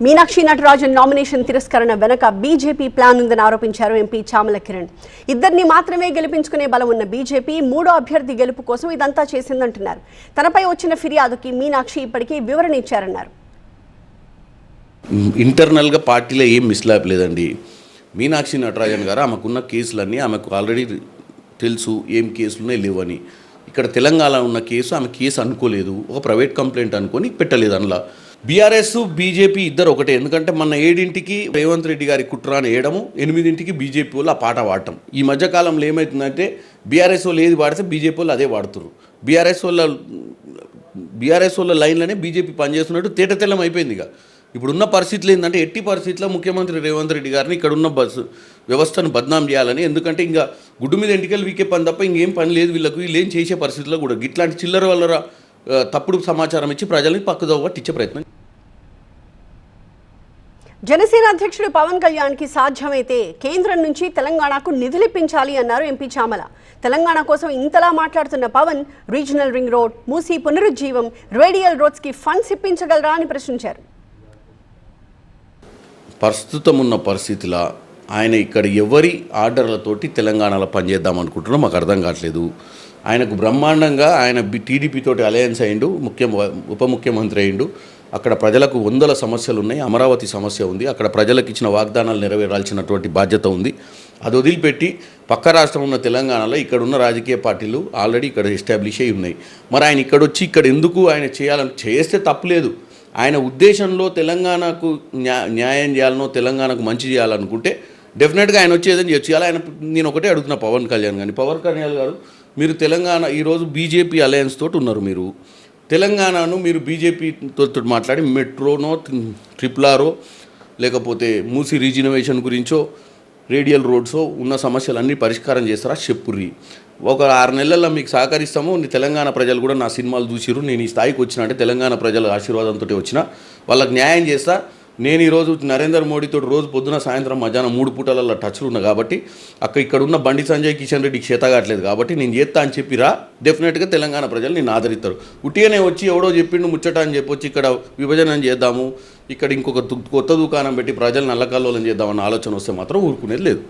Meenakshi Natarajan nomination తిరస్కరణ వెనక BJP plan ఉందని ఆరోపించారు ఎంపీ చామల కిరణ్. ఇద్దరిని మాత్రమే గెలిపించుకునే బలం ఉన్న బీజేపీ మూడో అభ్యర్థి గెలుపు కోసం ఇదంతా చేసిందంటున్నారు. తనపై వచ్చిన ఫిర్యాదుకి మీనాక్షి ఇప్పటికీ వివరణ ఇచ్చారన్నారు. ఇంటర్నల్గా పార్టీలో ఏం మిస్లాప్ లేదండి. మీనాక్షి నటరాజన్ గారు ఆమెకున్న కేసులన్నీ ఆమెకు ఆల్రెడీ తెలుసు, ఏం కేసులునే లేవని. ఇక్కడ తెలంగాణ ఉన్న కేసు ఆమె కేసు అనుకోలేదు, ఒక ప్రైవేట్ కంప్లైంట్ అనుకొని పెట్టలేదు. అందులో బీఆర్ఎస్ బీజేపీ ఇద్దరు ఒకటే. ఎందుకంటే మన 7ంటికి రేవంత్ రెడ్డి గారి కుట్రాన్ని వేయడము, 8ంటికి బీజేపీ వాళ్ళు ఆ పాట వాడటం. ఈ మధ్యకాలంలో ఏమవుతుందంటే బీఆర్ఎస్ వాళ్ళు ఏది వాడితే బీజేపీ వాళ్ళు అదే వాడుతున్నారు. బీఆర్ఎస్ వాళ్ళ లైన్లోనే బీజేపీ పనిచేస్తున్నట్టు తేటతెల్లం అయిపోయింది. ఇక ఇప్పుడున్న పరిస్థితులు ఏంటంటే ఎట్టి పరిస్థితుల్లో ముఖ్యమంత్రి రేవంత్ రెడ్డి గారిని ఇక్కడున్న వ్యవస్థను బద్నాం చేయాలని. ఎందుకంటే ఇంకా గుడ్డు మీద ఎంటికలు వీకే పని తప్ప ఇంకేం పని లేదు వీళ్ళకు. వీళ్ళు ఏం చేసే పరిస్థితుల్లో కూడా ఇట్లాంటి చిల్లర వల్ల తప్పుడు సమాచారం ఇచ్చి ప్రజల్ని పక్కదోవ పట్టించే ప్రయత్నం. జనసేన అధ్యక్షుడు పవన్ కళ్యాణ్కి సాధ్యమైతే కేంద్రం నుంచి తెలంగాణకు నిధులిప్పించాలి అన్నారు ఎంపీ చామల. తెలంగాణ కోసం ఇంతలా మాట్లాడుతున్న Pawan regional ring road, Musi పునరుజ్జీవం, రేడియల్ రోడ్స్కి ఫండ్స్ ఇప్పించగలరా అని ప్రశ్నించారు. ప్రస్తుతం ఉన్న పరిస్థితిలో ఆయన ఇక్కడ ఎవరి ఆర్డర్లతోటి తెలంగాణలో పనిచేద్దాం అనుకుంటున్నా మాకు అర్థం కావట్లేదు. ఆయనకు బ్రహ్మాండంగా ఆయన టీడీపీ తోటి అలయన్స్ అయ్యిండు, ఉప ముఖ్యమంత్రి అయ్యిండు. అక్కడ ప్రజలకు వందల సమస్యలు ఉన్నాయి. అమరావతి సమస్య ఉంది. అక్కడ ప్రజలకు ఇచ్చిన వాగ్దానాలు నెరవేరాల్సినటువంటి బాధ్యత ఉంది. అది వదిలిపెట్టి పక్క రాష్ట్రం ఉన్న తెలంగాణలో ఇక్కడ ఉన్న రాజకీయ పార్టీలు ఆల్రెడీ ఇక్కడ ఎస్టాబ్లిష్ అయి ఉన్నాయి. మరి ఆయన ఇక్కడ వచ్చి ఇక్కడ ఎందుకు ఆయన చేయాలని చేస్తే తప్పులేదు. ఆయన ఉద్దేశంలో తెలంగాణకు న్యాయం చేయాలనో తెలంగాణకు మంచి చేయాలనుకుంటే డెఫినెట్గా ఆయన వచ్చేదని చేయాలి. ఆయన నేను ఒకటే అడుగుతున్నా పవన్ కళ్యాణ్ కానీ, పవన్ కళ్యాణ్ గారు మీరు తెలంగాణ ఈరోజు బీజేపీ అలయన్స్ తోటి ఉన్నారు. మీరు తెలంగాణను మీరు బీజేపీతో మాట్లాడి మెట్రోనో, ట్రిపులారో, లేకపోతే మూసీ రీజినవేషన్ గురించో, రేడియల్ రోడ్సో ఉన్న సమస్యలన్నీ పరిష్కారం చేస్తారా చెప్పుర్రి. ఒక 6 నెలల్లో మీకు సహకరిస్తాము. తెలంగాణ ప్రజలు కూడా నా సినిమాలు చూసిరు. నేను ఈ స్థాయికి వచ్చిన అంటే తెలంగాణ ప్రజల ఆశీర్వాదంతో వచ్చిన, వాళ్ళకి న్యాయం చేస్తా. నేను ఈరోజు నరేంద్ర మోడీతో రోజు పొద్దున సాయంత్రం మధ్యాహ్నం 3 పూటలలో టచ్లు ఉన్నా కాబట్టి ఇక్కడ ఉన్న బండి సంజయ్ కిషన్ రెడ్డికి చేత కావట్లేదు కాబట్టి నేను చేస్తా అని చెప్పిరా. డెఫినెట్గా తెలంగాణ ప్రజలు నేను ఆదరిస్తారు. ఉట్టిగానే వచ్చి ఎవడో చెప్పిండు ముచ్చట అని చెప్పొచ్చి ఇక్కడ విభజన చేద్దాము, ఇక్కడ ఇంకొక కొత్త దుకాణం పెట్టి ప్రజలు నల్లకల్లోలం చేద్దామన్న ఆలోచన వస్తే మాత్రం ఊరుకునేది లేదు.